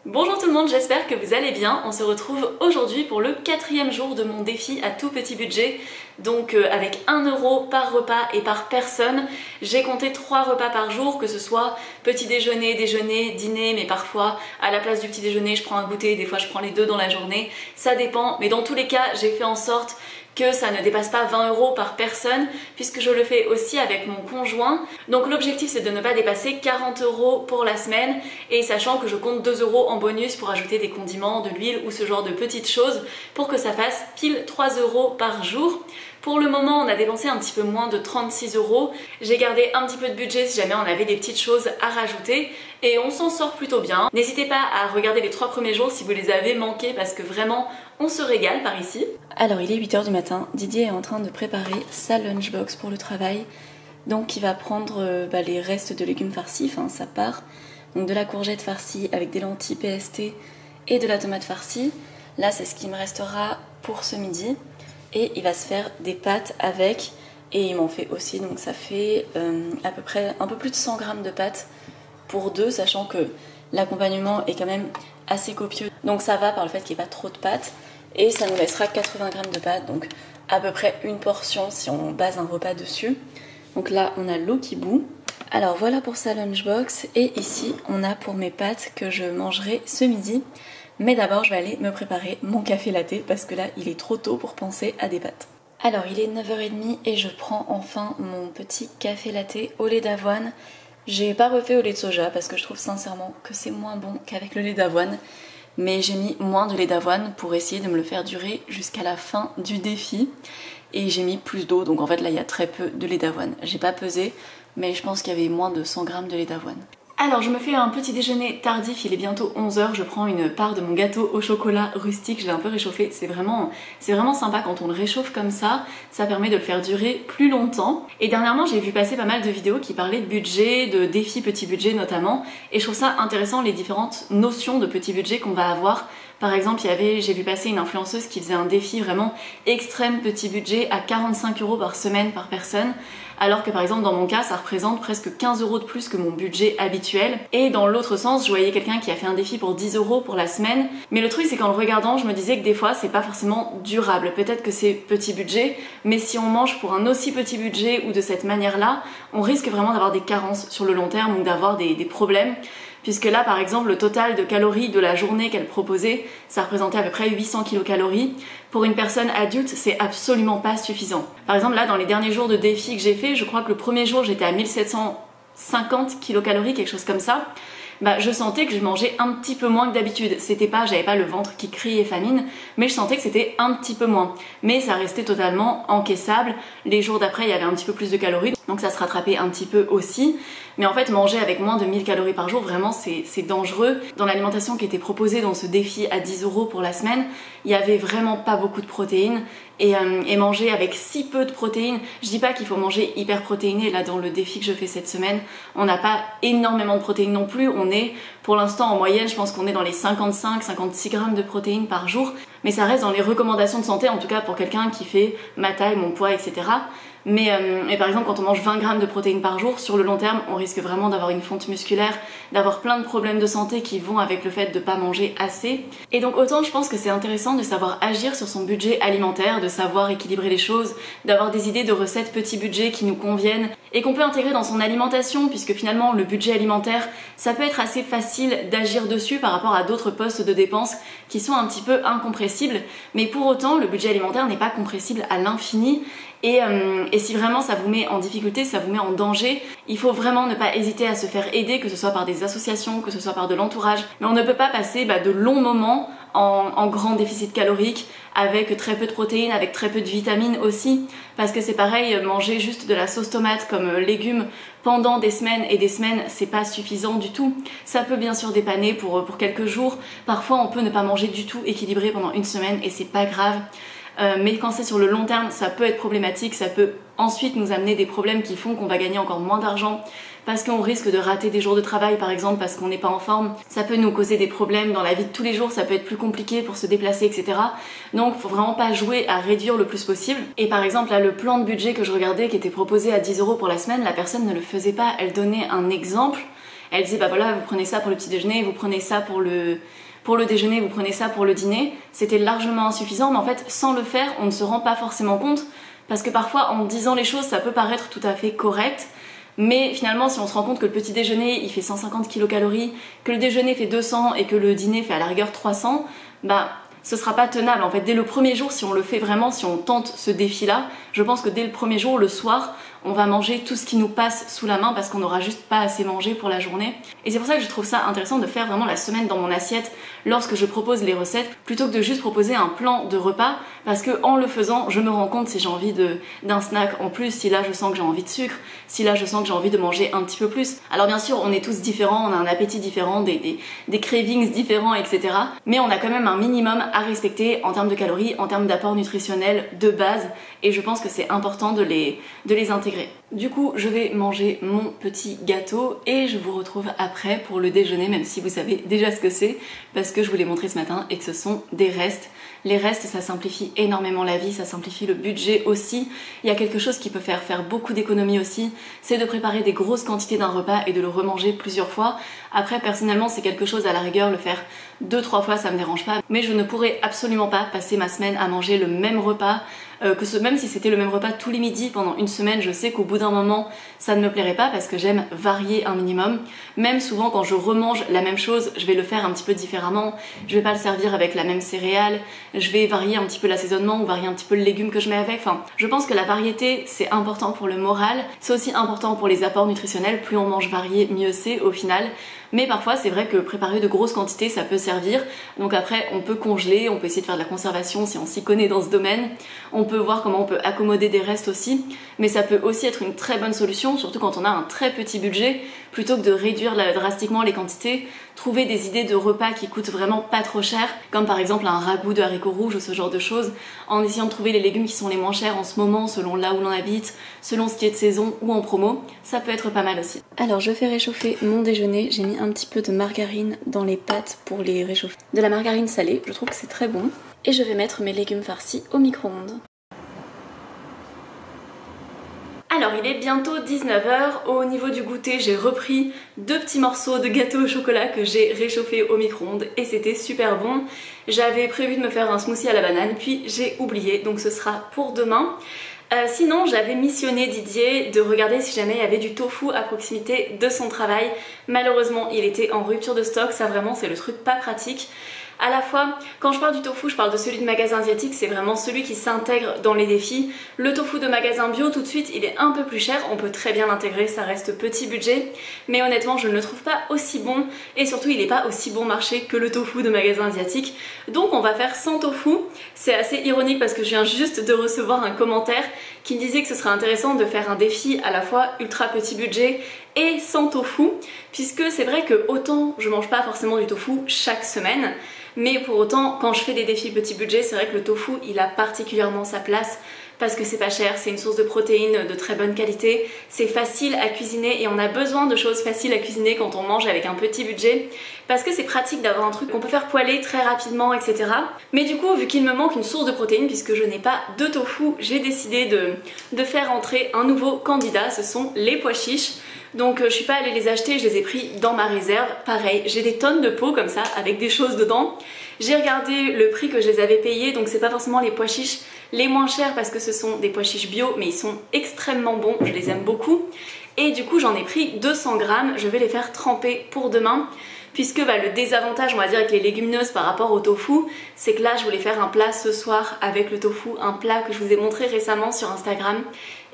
Bonjour tout le monde, j'espère que vous allez bien. On se retrouve aujourd'hui pour le 4e jour de mon défi à tout petit budget. Donc avec 1 euro par repas et par personne. J'ai compté 3 repas par jour, que ce soit petit déjeuner, déjeuner, dîner, mais parfois à la place du petit déjeuner je prends un goûter, des fois je prends les deux dans la journée. Ça dépend, mais dans tous les cas j'ai fait en sorte que ça ne dépasse pas 20 euros par personne puisque je le fais aussi avec mon conjoint. Donc l'objectif c'est de ne pas dépasser 40 euros pour la semaine et sachant que je compte 2 euros en bonus pour ajouter des condiments, de l'huile ou ce genre de petites choses pour que ça fasse pile 3 euros par jour. Pour le moment, on a dépensé un petit peu moins de 36 euros. J'ai gardé un petit peu de budget si jamais on avait des petites choses à rajouter et on s'en sort plutôt bien. N'hésitez pas à regarder les 3 premiers jours si vous les avez manqués parce que vraiment, on se régale par ici. Alors, il est 8 h du matin. Didier est en train de préparer sa lunchbox pour le travail. Donc, il va prendre les restes de légumes farcis, enfin sa part. Donc, de la courgette farcie avec des lentilles PST et de la tomate farcie. Là, c'est ce qui me restera pour ce midi. Et il va se faire des pâtes avec, et il m'en fait aussi, donc ça fait à peu près un peu plus de 100 grammes de pâtes pour deux, sachant que l'accompagnement est quand même assez copieux. Donc ça va par le fait qu'il n'y ait pas trop de pâtes, et ça nous laissera 80 grammes de pâtes, donc à peu près une portion si on base un repas dessus. Donc là on a l'eau qui bout. Alors voilà pour sa lunchbox, et ici on a pour mes pâtes que je mangerai ce midi. Mais d'abord je vais aller me préparer mon café latte parce que là il est trop tôt pour penser à des pâtes. Alors il est 9 h 30 et je prends enfin mon petit café latte au lait d'avoine. J'ai pas refait au lait de soja parce que je trouve sincèrement que c'est moins bon qu'avec le lait d'avoine. Mais j'ai mis moins de lait d'avoine pour essayer de me le faire durer jusqu'à la fin du défi. Et j'ai mis plus d'eau, donc en fait là il y a très peu de lait d'avoine. J'ai pas pesé, mais je pense qu'il y avait moins de 100 grammes de lait d'avoine. Alors je me fais un petit déjeuner tardif, il est bientôt 11 h, je prends une part de mon gâteau au chocolat rustique, je l'ai un peu réchauffé, c'est vraiment sympa quand on le réchauffe comme ça permet de le faire durer plus longtemps. Et dernièrement j'ai vu passer pas mal de vidéos qui parlaient de budget, de défis petit budget notamment, et je trouve ça intéressant les différentes notions de petit budget qu'on va avoir. Par exemple, j'ai vu passer une influenceuse qui faisait un défi vraiment extrême petit budget à 45 euros par semaine par personne, alors que par exemple dans mon cas ça représente presque 15 euros de plus que mon budget habituel. Et dans l'autre sens, je voyais quelqu'un qui a fait un défi pour 10 euros pour la semaine, mais le truc c'est qu'en le regardant je me disais que des fois c'est pas forcément durable. Peut-être que c'est petit budget, mais si on mange pour un aussi petit budget ou de cette manière là, on risque vraiment d'avoir des carences sur le long terme ou d'avoir des problèmes. Puisque là par exemple le total de calories de la journée qu'elle proposait, ça représentait à peu près 800 kilocalories. Pour une personne adulte, c'est absolument pas suffisant. Par exemple là dans les derniers jours de défi que j'ai fait, je crois que le premier jour j'étais à 1750 kilocalories, quelque chose comme ça. Je sentais que je mangeais un petit peu moins que d'habitude. J'avais pas le ventre qui criait famine, mais je sentais que c'était un petit peu moins. Mais ça restait totalement encaissable. Les jours d'après, il y avait un petit peu plus de calories, donc ça se rattrapait un petit peu aussi. Mais en fait, manger avec moins de 1000 calories par jour, vraiment, c'est dangereux. Dans l'alimentation qui était proposée dans ce défi à 10 euros pour la semaine, il y avait vraiment pas beaucoup de protéines. Et manger avec si peu de protéines, je dis pas qu'il faut manger hyper protéiné, là dans le défi que je fais cette semaine, on n'a pas énormément de protéines non plus, on est pour l'instant en moyenne, je pense qu'on est dans les 55-56 grammes de protéines par jour, mais ça reste dans les recommandations de santé, en tout cas pour quelqu'un qui fait ma taille, mon poids, etc. Mais par exemple quand on mange 20 grammes de protéines par jour, sur le long terme on risque vraiment d'avoir une fonte musculaire, d'avoir plein de problèmes de santé qui vont avec le fait de pas manger assez. Et donc autant je pense que c'est intéressant de savoir agir sur son budget alimentaire, de savoir équilibrer les choses, d'avoir des idées de recettes petit budget qui nous conviennent et qu'on peut intégrer dans son alimentation, puisque finalement le budget alimentaire ça peut être assez facile d'agir dessus par rapport à d'autres postes de dépenses qui sont un petit peu incompressibles, mais pour autant le budget alimentaire n'est pas compressible à l'infini. Et si vraiment ça vous met en difficulté, ça vous met en danger, il faut vraiment ne pas hésiter à se faire aider, que ce soit par des associations, que ce soit par de l'entourage. Mais on ne peut pas passer de longs moments en grand déficit calorique, avec très peu de protéines, avec très peu de vitamines aussi, parce que c'est pareil, manger juste de la sauce tomate comme légume pendant des semaines et des semaines, c'est pas suffisant du tout. Ça peut bien sûr dépanner pour quelques jours, parfois on peut ne pas manger du tout équilibré pendant une semaine et c'est pas grave. Mais quand c'est sur le long terme, ça peut être problématique, ça peut ensuite nous amener des problèmes qui font qu'on va gagner encore moins d'argent parce qu'on risque de rater des jours de travail par exemple parce qu'on n'est pas en forme. Ça peut nous causer des problèmes dans la vie de tous les jours, ça peut être plus compliqué pour se déplacer, etc. Donc faut vraiment pas jouer à réduire le plus possible. Et par exemple là, le plan de budget que je regardais qui était proposé à 10 euros pour la semaine, la personne ne le faisait pas, elle donnait un exemple. Elle disait bah voilà, vous prenez ça pour le petit déjeuner, vous prenez ça pour le déjeuner, vous prenez ça pour le dîner. C'était largement insuffisant, mais en fait sans le faire on ne se rend pas forcément compte, parce que parfois en disant les choses ça peut paraître tout à fait correct, mais finalement si on se rend compte que le petit déjeuner il fait 150 kilocalories, que le déjeuner fait 200 et que le dîner fait à la rigueur 300, bah ce sera pas tenable. En fait, dès le premier jour, si on le fait vraiment, si on tente ce défi-là, je pense que dès le premier jour, le soir, on va manger tout ce qui nous passe sous la main parce qu'on n'aura juste pas assez mangé pour la journée. Et c'est pour ça que je trouve ça intéressant de faire vraiment la semaine dans mon assiette lorsque je propose les recettes, plutôt que de juste proposer un plan de repas, parce que en le faisant, je me rends compte si j'ai envie d'un snack en plus, si là je sens que j'ai envie de sucre, si là je sens que j'ai envie de manger un petit peu plus. Alors bien sûr, on est tous différents, on a un appétit différent, des cravings différents, etc. Mais on a quand même un minimum à respecter en termes de calories, en termes d'apport nutritionnel de base, et je pense que c'est important de les intégrer. Du coup, je vais manger mon petit gâteau et je vous retrouve après pour le déjeuner, même si vous savez déjà ce que c'est, parce que je vous l'ai montré ce matin et que ce sont des restes. Les restes, ça simplifie énormément la vie, ça simplifie le budget aussi. Il y a quelque chose qui peut faire beaucoup d'économies aussi, c'est de préparer des grosses quantités d'un repas et de le remanger plusieurs fois. Après, personnellement, c'est quelque chose à la rigueur, le faire 2-3 fois, ça me dérange pas, mais je ne pourrais absolument pas passer ma semaine à manger le même repas, même si c'était le même repas tous les midis pendant une semaine. Je sais qu'au bout d'un moment ça ne me plairait pas parce que j'aime varier un minimum. Même souvent quand je remange la même chose, je vais le faire un petit peu différemment, je vais pas le servir avec la même céréale, je vais varier un petit peu l'assaisonnement ou varier un petit peu le légume que je mets avec. Enfin, je pense que la variété c'est important pour le moral, c'est aussi important pour les apports nutritionnels. Plus on mange varié, mieux c'est au final. Mais parfois c'est vrai que préparer de grosses quantités ça peut servir, donc après on peut congeler, on peut essayer de faire de la conservation si on s'y connaît dans ce domaine, on peut voir comment on peut accommoder des restes aussi, mais ça peut aussi être une très bonne solution, surtout quand on a un très petit budget, plutôt que de réduire drastiquement les quantités, trouver des idées de repas qui coûtent vraiment pas trop cher, comme par exemple un ragoût de haricots rouges ou ce genre de choses, en essayant de trouver les légumes qui sont les moins chers en ce moment, selon là où l'on habite, selon ce qui est de saison ou en promo, ça peut être pas mal aussi. Alors je fais réchauffer mon déjeuner, j'ai mis un petit peu de margarine dans les pâtes pour les réchauffer. De la margarine salée, je trouve que c'est très bon. Et je vais mettre mes légumes farcis au micro-ondes. Alors il est bientôt 19h, au niveau du goûter j'ai repris 2 petits morceaux de gâteau au chocolat que j'ai réchauffé au micro-ondes et c'était super bon. J'avais prévu de me faire un smoothie à la banane puis j'ai oublié, donc ce sera pour demain. Sinon j'avais missionné Didier de regarder si jamais il y avait du tofu à proximité de son travail. Malheureusement il était en rupture de stock, ça vraiment c'est le truc pas pratique. À la fois, quand je parle du tofu, je parle de celui de magasin asiatique, c'est vraiment celui qui s'intègre dans les défis. Le tofu de magasin bio, tout de suite, il est un peu plus cher, on peut très bien l'intégrer, ça reste petit budget, mais honnêtement, je ne le trouve pas aussi bon, et surtout, il n'est pas aussi bon marché que le tofu de magasin asiatique. Donc on va faire sans tofu. C'est assez ironique parce que je viens juste de recevoir un commentaire qui me disait que ce serait intéressant de faire un défi à la fois ultra petit budget et sans tofu, puisque c'est vrai que autant je mange pas forcément du tofu chaque semaine, mais pour autant quand je fais des défis petit budget, c'est vrai que le tofu il a particulièrement sa place parce que c'est pas cher, c'est une source de protéines de très bonne qualité, c'est facile à cuisiner et on a besoin de choses faciles à cuisiner quand on mange avec un petit budget parce que c'est pratique d'avoir un truc qu'on peut faire poêler très rapidement, etc. Mais du coup, vu qu'il me manque une source de protéines puisque je n'ai pas de tofu, j'ai décidé de faire entrer un nouveau candidat, ce sont les pois chiches. Donc je suis pas allée les acheter, je les ai pris dans ma réserve. Pareil, j'ai des tonnes de pots comme ça avec des choses dedans. J'ai regardé le prix que je les avais payés, donc c'est pas forcément les pois chiches les moins chers parce que ce sont des pois chiches bio, mais ils sont extrêmement bons, je les aime beaucoup. Et du coup j'en ai pris 200 grammes, je vais les faire tremper pour demain. Puisque le désavantage on va dire avec les légumineuses par rapport au tofu, c'est que là je voulais faire un plat ce soir avec le tofu, un plat que je vous ai montré récemment sur Instagram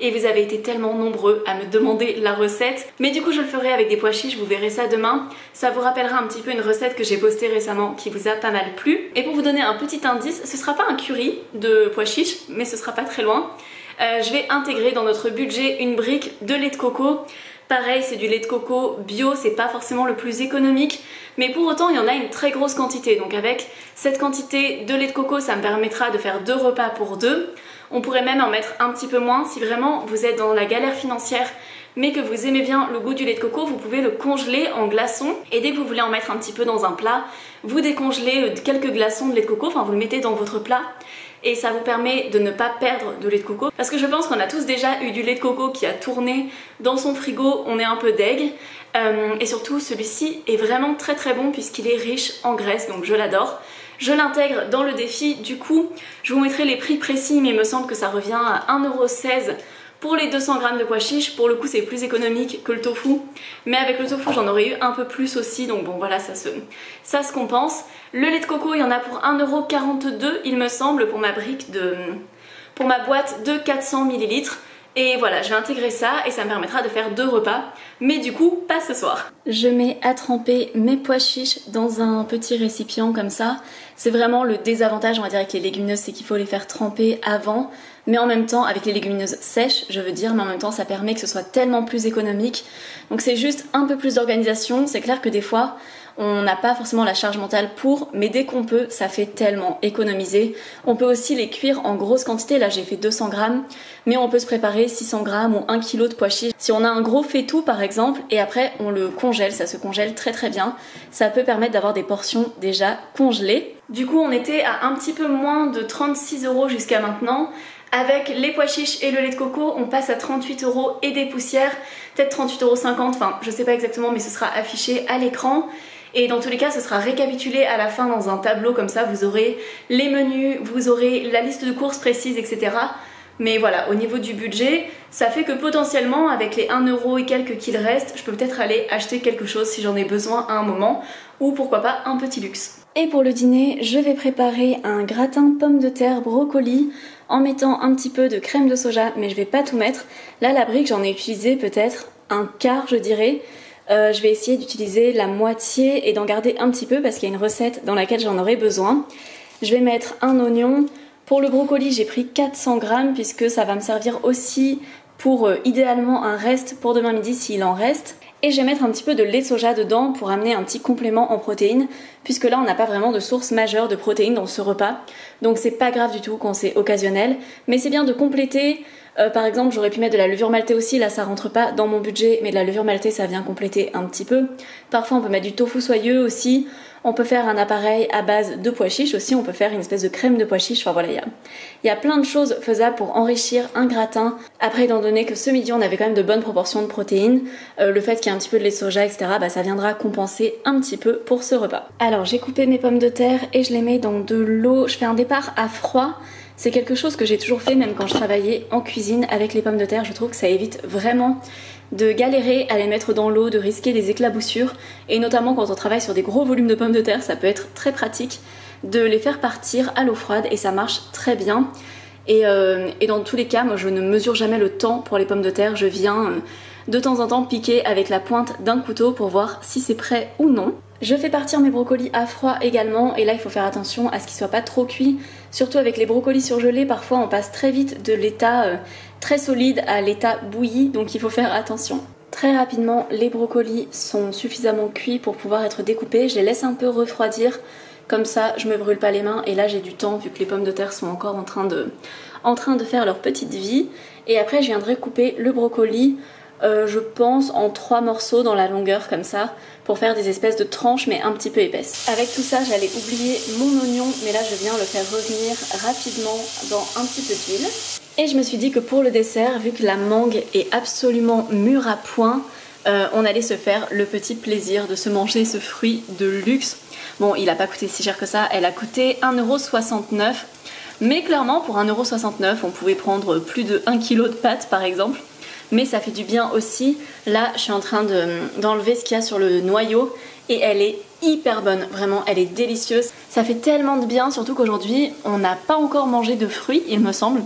et vous avez été tellement nombreux à me demander la recette. Mais du coup je le ferai avec des pois chiches, vous verrez ça demain. Ça vous rappellera un petit peu une recette que j'ai postée récemment qui vous a pas mal plu. Et pour vous donner un petit indice, ce sera pas un curry de pois chiches, mais ce sera pas très loin. Je vais intégrer dans notre budget une brique de lait de coco. Pareil, c'est du lait de coco bio, c'est pas forcément le plus économique, mais pour autant il y en a une très grosse quantité. Donc avec cette quantité de lait de coco, ça me permettra de faire 2 repas pour 2. On pourrait même en mettre un petit peu moins si vraiment vous êtes dans la galère financière mais que vous aimez bien le goût du lait de coco, vous pouvez le congeler en glaçons et dès que vous voulez en mettre un petit peu dans un plat, vous décongelez quelques glaçons de lait de coco, enfin vous le mettez dans votre plat et ça vous permet de ne pas perdre de lait de coco parce que je pense qu'on a tous déjà eu du lait de coco qui a tourné dans son frigo, on est un peu deg et surtout celui-ci est vraiment très très bon puisqu'il est riche en graisse, donc je l'adore. Je l'intègre dans le défi, du coup je vous mettrai les prix précis mais il me semble que ça revient à 1,16 € pour les 200 g de pois chiches. Pour le coup c'est plus économique que le tofu, mais avec le tofu j'en aurais eu un peu plus aussi, donc bon voilà, ça se compense. Le lait de coco il y en a pour 1,42 € il me semble pour ma boîte de 400 ml. Et voilà, je vais intégrer ça et ça me permettra de faire 2 repas, mais du coup pas ce soir. Je mets à tremper mes pois chiches dans un petit récipient comme ça. C'est vraiment le désavantage on va dire avec les légumineuses, c'est qu'il faut les faire tremper avant, mais en même temps avec les légumineuses sèches je veux dire, mais en même temps ça permet que ce soit tellement plus économique. Donc c'est juste un peu plus d'organisation. C'est clair que des fois on n'a pas forcément la charge mentale pour, mais dès qu'on peut, ça fait tellement économiser. On peut aussi les cuire en grosse quantité, là j'ai fait 200 g, mais on peut se préparer 600 g ou 1 kg de pois chiches. Si on a un gros faitout par exemple, et après on le congèle, ça se congèle très très bien, ça peut permettre d'avoir des portions déjà congelées. Du coup on était à un petit peu moins de 36 € jusqu'à maintenant. Avec les pois chiches et le lait de coco, on passe à 38 € et des poussières, peut-être 38,50 €, enfin je sais pas exactement mais ce sera affiché à l'écran. Et dans tous les cas ce sera récapitulé à la fin dans un tableau comme ça, vous aurez les menus, vous aurez la liste de courses précise, etc. Mais voilà, au niveau du budget, ça fait que potentiellement avec les 1 € et quelques qu'il reste, je peux peut-être aller acheter quelque chose si j'en ai besoin à un moment, ou pourquoi pas un petit luxe. Et pour le dîner, je vais préparer un gratin pommes de terre brocoli en mettant un petit peu de crème de soja, mais je vais pas tout mettre. Là la brique j'en ai utilisé peut-être un quart je dirais. Je vais essayer d'utiliser la moitié et d'en garder un petit peu parce qu'il y a une recette dans laquelle j'en aurai besoin. Je vais mettre un oignon. Pour le brocoli j'ai pris 400 g puisque ça va me servir aussi pour idéalement un reste pour demain midi s'il en reste. Et je vais mettre un petit peu de lait de soja dedans pour amener un petit complément en protéines, puisque là on n'a pas vraiment de source majeure de protéines dans ce repas. Donc c'est pas grave du tout quand c'est occasionnel, mais c'est bien de compléter. Par exemple j'aurais pu mettre de la levure maltée aussi, là ça rentre pas dans mon budget, mais de la levure maltée ça vient compléter un petit peu. Parfois on peut mettre du tofu soyeux aussi. On peut faire un appareil à base de pois chiches aussi, on peut faire une espèce de crème de pois chiches, enfin voilà, il y a plein de choses faisables pour enrichir un gratin. Après étant donné que ce midi on avait quand même de bonnes proportions de protéines, le fait qu'il y ait un petit peu de lait de soja, etc., bah, ça viendra compenser un petit peu pour ce repas. Alors j'ai coupé mes pommes de terre et je les mets dans de l'eau, je fais un départ à froid. C'est quelque chose que j'ai toujours fait même quand je travaillais en cuisine avec les pommes de terre, je trouve que ça évite vraiment de galérer à les mettre dans l'eau, de risquer des éclaboussures, et notamment quand on travaille sur des gros volumes de pommes de terre, ça peut être très pratique de les faire partir à l'eau froide et ça marche très bien. Et dans tous les cas, moi je ne mesure jamais le temps pour les pommes de terre, je viens de temps en temps piquer avec la pointe d'un couteau pour voir si c'est prêt ou non. Je fais partir mes brocolis à froid également, et là il faut faire attention à ce qu'ils soient pas trop cuits, surtout avec les brocolis surgelés, parfois on passe très vite de l'état très solide à l'état bouilli, donc il faut faire attention. Très rapidement, les brocolis sont suffisamment cuits pour pouvoir être découpés, je les laisse un peu refroidir, comme ça je me brûle pas les mains, et là j'ai du temps vu que les pommes de terre sont encore en train de faire leur petite vie. Et après je viendrai couper le brocoli, je pense en 3 morceaux dans la longueur comme ça, pour faire des espèces de tranches mais un petit peu épaisses. Avec tout ça j'allais oublier mon oignon, mais là je viens le faire revenir rapidement dans un petit peu d'huile. Et je me suis dit que pour le dessert, vu que la mangue est absolument mûre à point, on allait se faire le petit plaisir de se manger ce fruit de luxe. Bon, il a pas coûté si cher que ça, elle a coûté 1,69 €, mais clairement pour 1,69 € on pouvait prendre plus de 1 kg de pâtes par exemple. Mais ça fait du bien aussi. Là je suis en train d'enlever ce qu'il y a sur le noyau et elle est hyper bonne, vraiment elle est délicieuse. Ça fait tellement de bien, surtout qu'aujourd'hui on n'a pas encore mangé de fruits il me semble.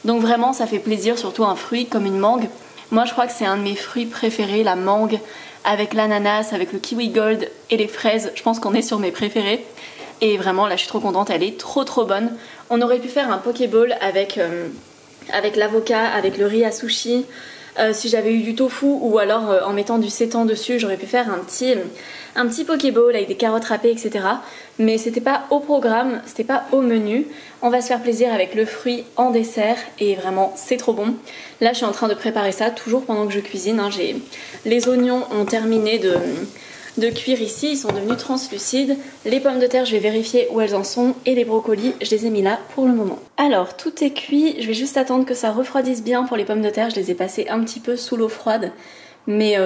Donc vraiment ça fait plaisir, surtout un fruit comme une mangue. Moi je crois que c'est un de mes fruits préférés, la mangue, avec l'ananas, avec le kiwi gold et les fraises. Je pense qu'on est sur mes préférés. Et vraiment là je suis trop contente, elle est trop bonne. On aurait pu faire un pokéball avec l'avocat, avec le riz à sushi, Si j'avais eu du tofu ou alors en mettant du sétan dessus, j'aurais pu faire un petit pokéball avec des carottes râpées, etc. Mais c'était pas au programme, c'était pas au menu. On va se faire plaisir avec le fruit en dessert et vraiment c'est trop bon. Là je suis en train de préparer ça toujours pendant que je cuisine. Les oignons ont terminé de cuire ici, ils sont devenus translucides. Les pommes de terre, je vais vérifier où elles en sont. Et les brocolis, je les ai mis là pour le moment. Alors, tout est cuit. Je vais juste attendre que ça refroidisse bien pour les pommes de terre. Je les ai passées un petit peu sous l'eau froide. Mais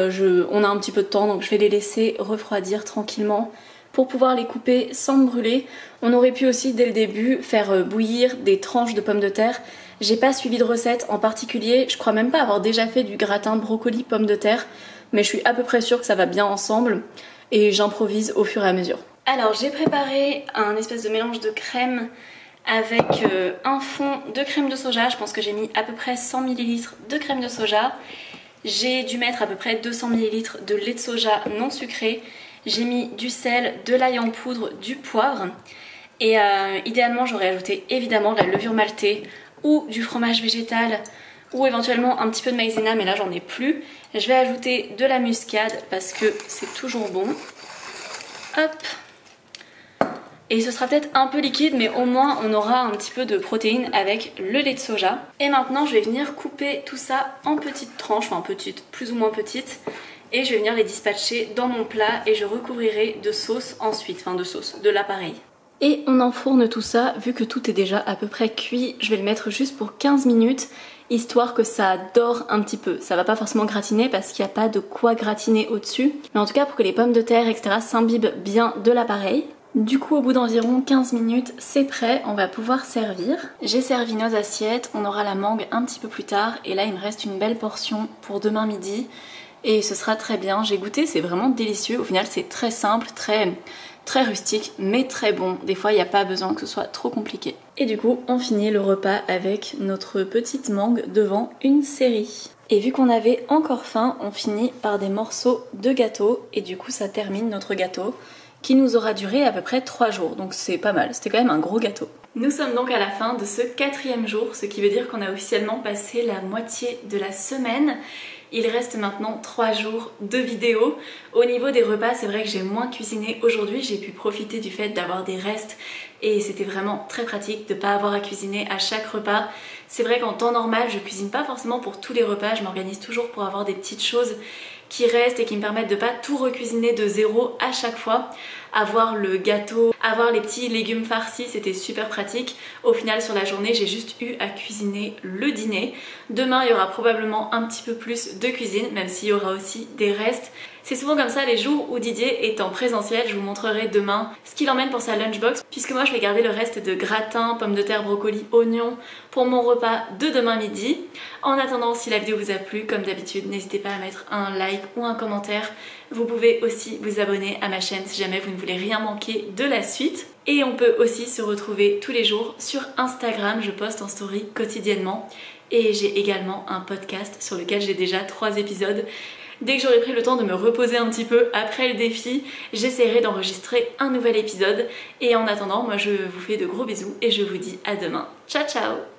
on a un petit peu de temps, donc je vais les laisser refroidir tranquillement pour pouvoir les couper sans me brûler. On aurait pu aussi, dès le début, faire bouillir des tranches de pommes de terre. J'ai pas suivi de recette en particulier. Je crois même pas avoir déjà fait du gratin brocoli pommes de terre. Mais je suis à peu près sûre que ça va bien ensemble et j'improvise au fur et à mesure. Alors j'ai préparé un espèce de mélange de crème avec un fond de crème de soja. Je pense que j'ai mis à peu près 100 ml de crème de soja. J'ai dû mettre à peu près 200 ml de lait de soja non sucré. J'ai mis du sel, de l'ail en poudre, du poivre. Et idéalement j'aurais ajouté évidemment de la levure maltée ou du fromage végétal ou éventuellement un petit peu de maïzena, mais là j'en ai plus. Je vais ajouter de la muscade parce que c'est toujours bon. Hop. Et ce sera peut-être un peu liquide, mais au moins on aura un petit peu de protéines avec le lait de soja. Et maintenant je vais venir couper tout ça en petites tranches, enfin petites, plus ou moins petites. Et je vais venir les dispatcher dans mon plat et je recouvrirai de sauce ensuite, enfin de l'appareil. Et on enfourne tout ça, vu que tout est déjà à peu près cuit, je vais le mettre juste pour 15 minutes, histoire que ça dore un petit peu. Ça va pas forcément gratiner parce qu'il n'y a pas de quoi gratiner au-dessus, mais en tout cas pour que les pommes de terre, etc. s'imbibent bien de l'appareil. Du coup au bout d'environ 15 minutes, c'est prêt, on va pouvoir servir. J'ai servi nos assiettes, on aura la mangue un petit peu plus tard, et là il me reste une belle portion pour demain midi, et ce sera très bien. J'ai goûté, c'est vraiment délicieux, au final c'est très simple, très rustique, mais très bon. Des fois, il n'y a pas besoin que ce soit trop compliqué. Et du coup, on finit le repas avec notre petite mangue devant une série. Et vu qu'on avait encore faim, on finit par des morceaux de gâteau. Et du coup, ça termine notre gâteau qui nous aura duré à peu près 3 jours. Donc c'est pas mal, c'était quand même un gros gâteau. Nous sommes donc à la fin de ce 4e jour, ce qui veut dire qu'on a officiellement passé la moitié de la semaine. Il reste maintenant 3 jours de vidéos. Au niveau des repas, c'est vrai que j'ai moins cuisiné aujourd'hui. J'ai pu profiter du fait d'avoir des restes et c'était vraiment très pratique de ne pas avoir à cuisiner à chaque repas. C'est vrai qu'en temps normal, je cuisine pas forcément pour tous les repas. Je m'organise toujours pour avoir des petites choses qui restent et qui me permettent de pas tout recuisiner de zéro à chaque fois. Avoir le gâteau, avoir les petits légumes farcis, c'était super pratique. Au final sur la journée j'ai juste eu à cuisiner le dîner. Demain il y aura probablement un petit peu plus de cuisine, même s'il y aura aussi des restes. C'est souvent comme ça les jours où Didier est en présentiel. Je vous montrerai demain ce qu'il emmène pour sa lunchbox, puisque moi je vais garder le reste de gratin, pommes de terre, brocolis, oignons pour mon repas de demain midi. En attendant, si la vidéo vous a plu, comme d'habitude, n'hésitez pas à mettre un like ou un commentaire. Vous pouvez aussi vous abonner à ma chaîne si jamais vous ne voulez rien manquer de la suite. Et on peut aussi se retrouver tous les jours sur Instagram, je poste en story quotidiennement. Et j'ai également un podcast sur lequel j'ai déjà 3 épisodes. Dès que j'aurai pris le temps de me reposer un petit peu après le défi, j'essaierai d'enregistrer un nouvel épisode. Et en attendant, moi je vous fais de gros bisous et je vous dis à demain. Ciao ciao!